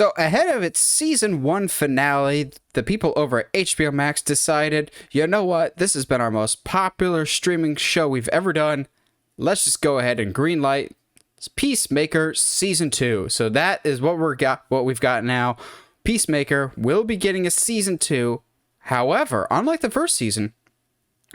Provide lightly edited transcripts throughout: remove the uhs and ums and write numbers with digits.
So ahead of its season 1 finale, the people over at HBO Max decided, you know what, this has been our most popular streaming show we've ever done. Let's just go ahead and greenlight Peacemaker season 2. So that is what we've got now. Peacemaker will be getting a season 2. However, unlike the first season,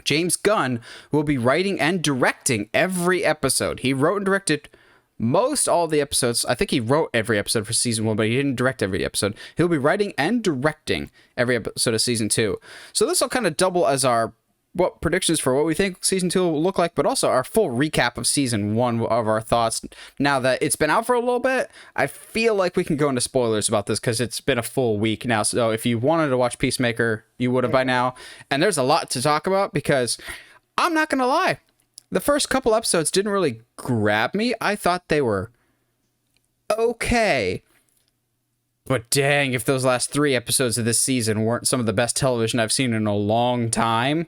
James Gunn will be writing and directing every episode. He wrote and directed most all the episodes. I think he wrote every episode for season 1, but he didn't direct every episode. He'll be writing and directing every episode of season 2. So this will kind of double as our predictions for what we think season 2 will look like, but also our full recap of season 1 of our thoughts. Now that it's been out for a little bit, I feel like we can go into spoilers about this because it's been a full week now. So if you wanted to watch Peacemaker, you would have by now. And there's a lot to talk about because I'm not going to lie. The first couple episodes didn't really grab me. I thought they were okay. But dang, if those last 3 episodes of this season weren't some of the best television I've seen in a long time,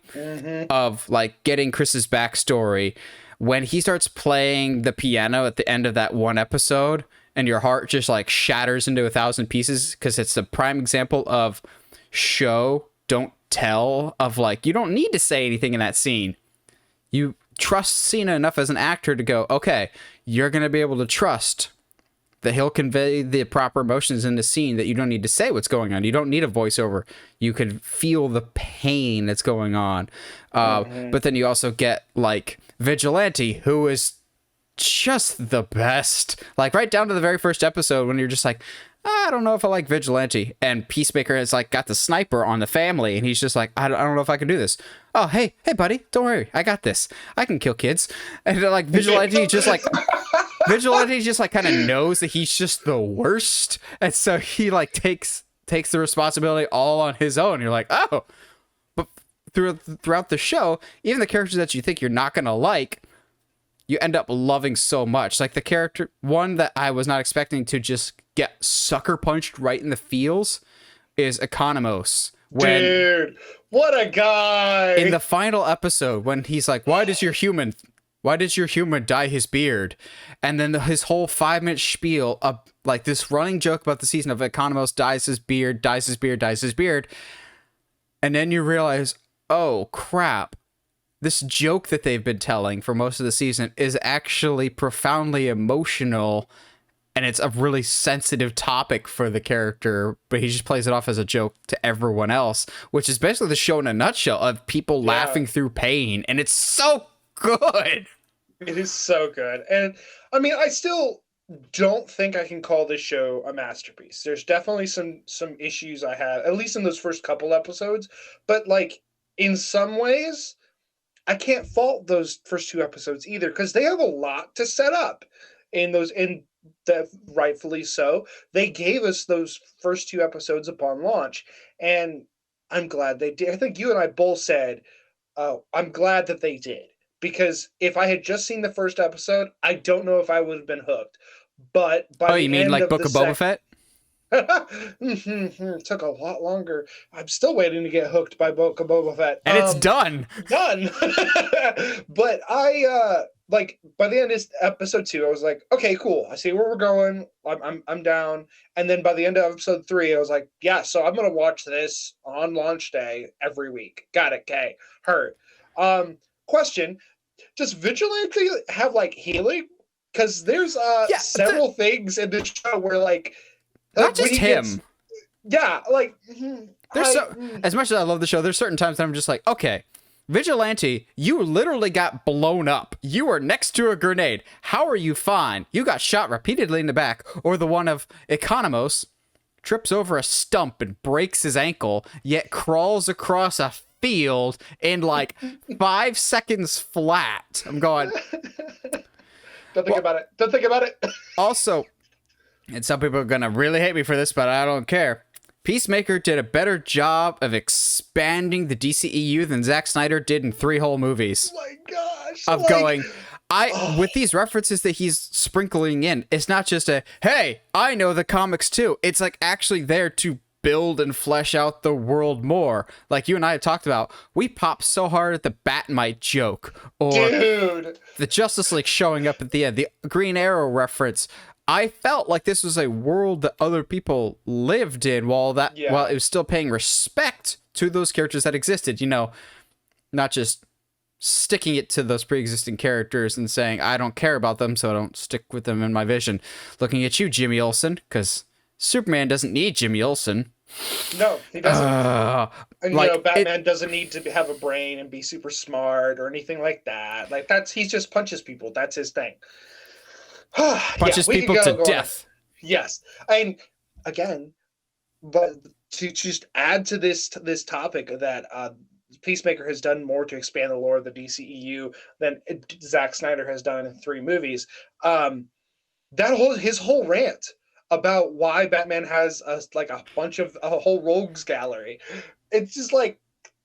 of like getting Chris's backstory, when he starts playing the piano at the end of that one episode and your heart just like shatters into 1,000 pieces because it's a prime example of show, don't tell, of like, you don't need to say anything in that scene. You trust Cena enough as an actor to go, okay, you're going to be able to trust that he'll convey the proper emotions in the scene, that you don't need to say what's going on. You don't need a voiceover. You can feel the pain that's going on. But then you also get like Vigilante, who is just the best. Like right down to the very first episode when you're just like, I don't know if I like Vigilante. And Peacemaker has like got the sniper on the family and he's just like, I don't know if I can do this. Oh, hey buddy, don't worry. I got this. I can kill kids. And like Vigilante just like... Vigilante just like kind of knows that he's just the worst, and so he like takes the responsibility all on his own. You're like, oh, but throughout the show, even the characters that you think you're not gonna like, you end up loving so much. Like the character one that I was not expecting to just get sucker punched right in the feels is Economos. Dude, what a guy! In the final episode, when he's like, why does your human dye his beard? And then his whole 5-minute spiel of like this running joke about the season of Economos dyes his beard. And then you realize, oh crap, this joke that they've been telling for most of the season is actually profoundly emotional. And it's a really sensitive topic for the character, but he just plays it off as a joke to everyone else, which is basically the show in a nutshell of people laughing through pain. And it's so good. It is so good. And I mean, I still don't think I can call this show a masterpiece. There's definitely some issues I have, at least in those first couple episodes. But like in some ways, I can't fault those first 2 episodes either, because they have a lot to set up in those, and that rightfully so. They gave us those first 2 episodes upon launch, and I'm glad they did. I think you and I both said, I'm glad that they did. Because if I had just seen the first episode, I don't know if I would have been hooked. But by you mean like Book of Boba Fett? It took a lot longer. I'm still waiting to get hooked by Book of Boba Fett. And it's done. Done. But I like by the end of episode 2, I was like, okay, cool. I see where we're going. I'm down. And then by the end of episode 3, I was like, yeah, so I'm gonna watch this on launch day every week. Got it, Kay. Heard. Question, does Vigilante have like healing? Because there's several things in the show where like not just him. As much as I love the show, there's certain times that I'm just like, okay, Vigilante, you literally got blown up. You were next to a grenade. How are you fine? You got shot repeatedly in the back. Or the one of Economos trips over a stump and breaks his ankle, yet crawls across a field in like 5 seconds flat. I'm going, don't think about it. Also, and some people are gonna really hate me for this, but I don't care, Peacemaker did a better job of expanding the DCEU than Zack Snyder did in 3 whole movies. Oh my gosh. Of like, going, with these references that he's sprinkling in, it's not just a, hey, I know the comics too. It's like actually there to build and flesh out the world more. Like you and I have talked about, we pop so hard at the Batmite joke, or dude, the Justice League showing up at the end, the Green Arrow reference, I felt like this was a world that other people lived in while it was still paying respect to those characters that existed, not just sticking it to those pre-existing characters and saying, I don't care about them, so I don't stick with them in my vision. Looking at you, Jimmy Olsen, because Superman doesn't need Jimmy Olsen. No, he doesn't. And Batman doesn't need to have a brain and be super smart or anything like that. Like he just punches people. That's his thing. Punches people to death. Yes, and again, but to just add to this topic that Peacemaker has done more to expand the lore of the DCEU than Zack Snyder has done in 3 movies. His whole rant about why Batman has a whole rogues gallery, it's just like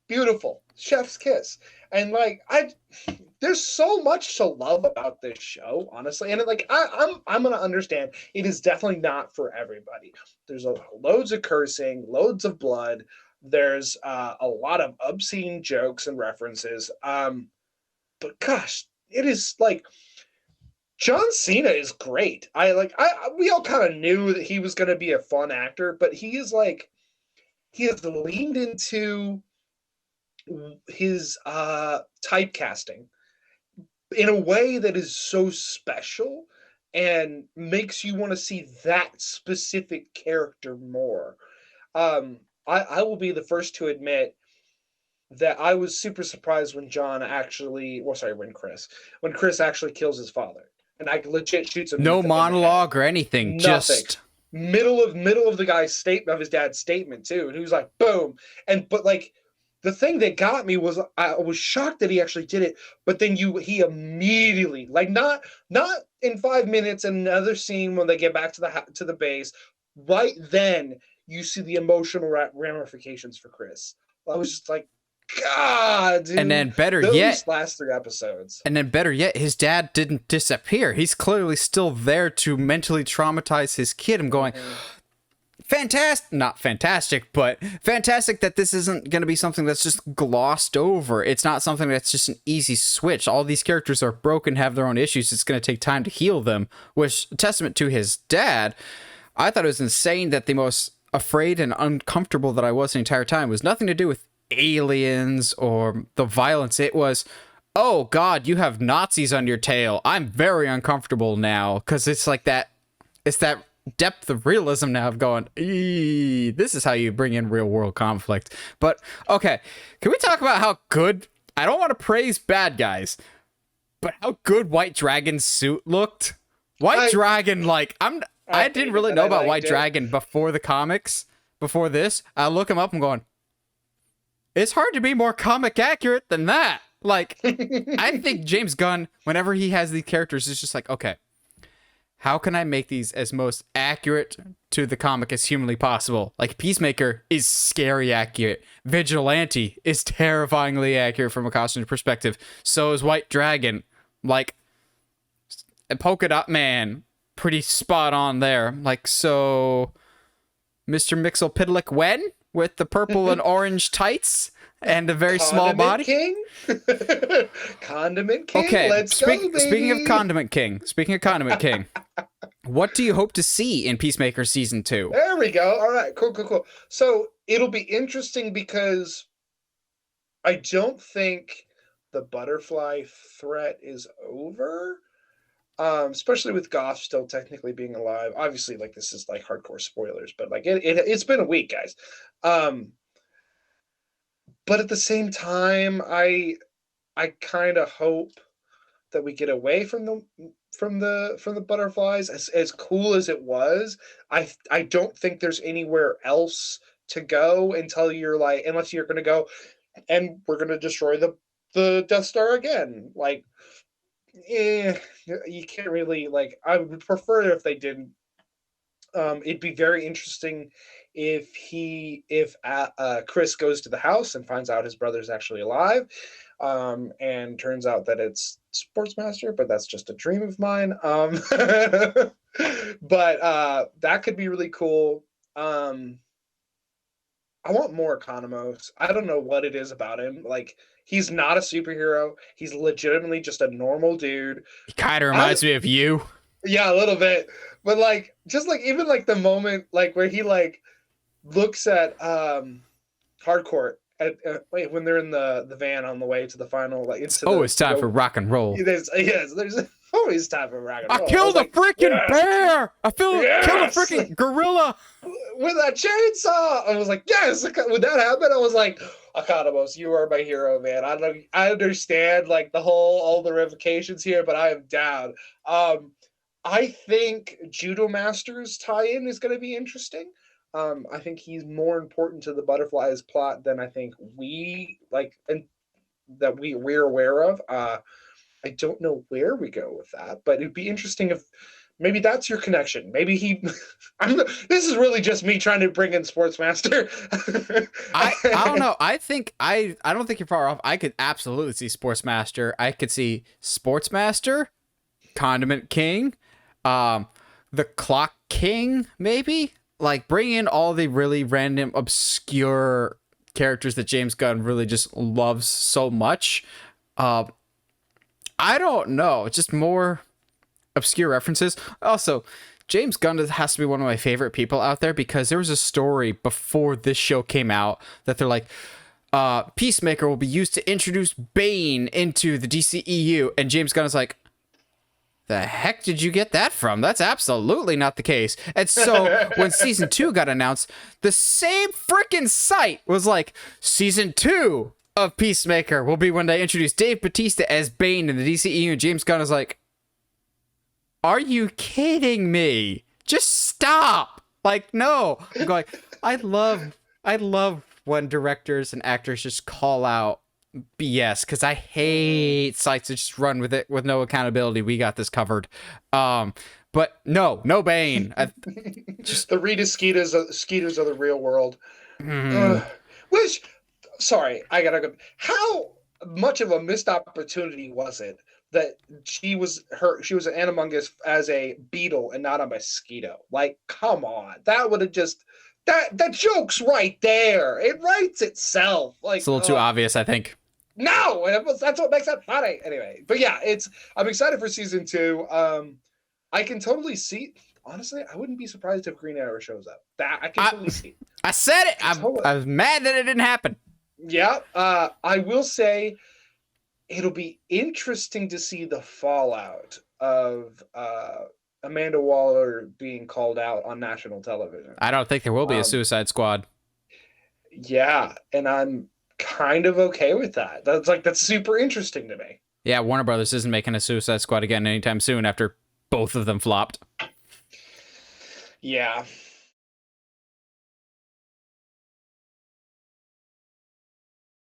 beautiful, chef's kiss, and there's so much to love about this show, honestly. And I'm gonna understand it is definitely not for everybody. There's loads of cursing, loads of blood. There's a lot of obscene jokes and references. But gosh, it is like John Cena is great. We all kind of knew that he was going to be a fun actor, but he has leaned into his typecasting in a way that is so special and makes you want to see that specific character more. I will be the first to admit that I was super surprised when when Chris actually kills his father, and I legit shoots him. No monologue or anything, nothing. Just middle of the guy's statement, of his dad's statement too, and he was like, boom. But the thing that got me was I was shocked that he actually did it, but then he immediately, not in 5 minutes, another scene when they get back to the base, right then you see the emotional ramifications for Chris. I was just like, God, dude. And then better yet, last 3 episodes. And then better yet, his dad didn't disappear. He's clearly still there to mentally traumatize his kid. I'm going, not fantastic, but fantastic that this isn't going to be something that's just glossed over. It's not something that's just an easy switch. All these characters are broken, have their own issues. It's going to take time to heal them, which, testament to his dad. I thought it was insane that the most afraid and uncomfortable that I was the entire time was nothing to do with aliens or the violence. It was, oh God, you have Nazis on your tail. I'm very uncomfortable now, because it's like that. It's that depth of realism now of going, this is how you bring in real world conflict. But okay, can we talk about how good, I don't want to praise bad guys, but how good White Dragon's suit looked? Dragon, I didn't really know about White Dragon before the comics. Before this, I look him up and going, it's hard to be more comic accurate than that. I think James Gunn, whenever he has these characters, is just like, okay, how can I make these as most accurate to the comic as humanly possible? Like, Peacemaker is scary accurate. Vigilante is terrifyingly accurate from a costume perspective. So is White Dragon. Polka Dot Man, pretty spot on there. So Mr. Mxyzptlk with the purple and orange tights and a very small body. Condiment King. Okay, let's go, baby. Speaking of Condiment King, what do you hope to see in Peacemaker Season 2? There we go. All right, cool. So it'll be interesting because I don't think the butterfly threat is over. Especially with Goff still technically being alive. Obviously, this is hardcore spoilers, but it's been a week, guys. But at the same time, I kind of hope that we get away from the butterflies. As cool as it was, I don't think there's anywhere else to go unless you're going to go and we're going to destroy the Death Star again. You can't really I would prefer if they didn't. It'd be very interesting if Chris goes to the house and finds out his brother's actually alive, and turns out that it's Sportsmaster, but that's just a dream of mine. But that could be really cool. I want more Economos. I don't know what it is about him. He's not a superhero. He's legitimately just a normal dude. He kind of reminds me of you. Yeah, a little bit. But like just like even like the moment like where he like looks at hardcore at wait when they're in the van on the way to the final like It's into always the time for rock and roll. there's always time for rock and I roll. I was killed a like, freaking yes, bear. Killed a yes, freaking gorilla. with a chainsaw. I was like, yes. When that happened, I was like, Economos, you are my hero, man. I understand like the whole all the ramifications here, but I am down. I think Judo Masters tie-in is going to be interesting. I think he's more important to the Butterflies plot than I think we like and that we're aware of. I don't know where we go with that, but it'd be interesting if maybe that's your connection. Maybe he. This is really just me trying to bring in Sportsmaster. I don't know. I don't think you're far off. I could absolutely see Sportsmaster. I could see Sportsmaster, Condiment King, the Clock King, maybe. Like bring in all the really random, obscure characters that James Gunn really just loves so much. I don't know. Just more obscure references. Also, James Gunn has to be one of my favorite people out there because there was a story before this show came out that they're like, Peacemaker will be used to introduce Bane into the DCEU. And James Gunn is like, the heck did you get that from? That's absolutely not the case. And so when season 2 got announced, the same freaking site was like, season 2 of Peacemaker will be when they introduce Dave Bautista as Bane in the DCEU. And James Gunn is like, are you kidding me? Just stop. Like, no. I'm going, I love when directors and actors just call out BS because I hate sites that just run with it with no accountability. We got this covered. But no Bane. Just the Rita Skeeters of the real world. Mm. Which, sorry, I gotta go. How much of a missed opportunity was it that she was an Animungus as a beetle and not a mosquito? Like, come on, that would have just that joke's right there. It writes itself. Like, It's a little too obvious, I think. No, that's what makes it funny. Anyway, but yeah, I'm excited for season 2. I can totally see. Honestly, I wouldn't be surprised if Green Arrow shows up. That I can totally see. I said it. I was mad that it didn't happen. Yeah, I will say it'll be interesting to see the fallout of Amanda Waller being called out on national television. I don't think there will be a Suicide Squad. Yeah, and I'm kind of okay with that. That's super interesting to me. Yeah, Warner Brothers isn't making a Suicide Squad again anytime soon after both of them flopped. Yeah.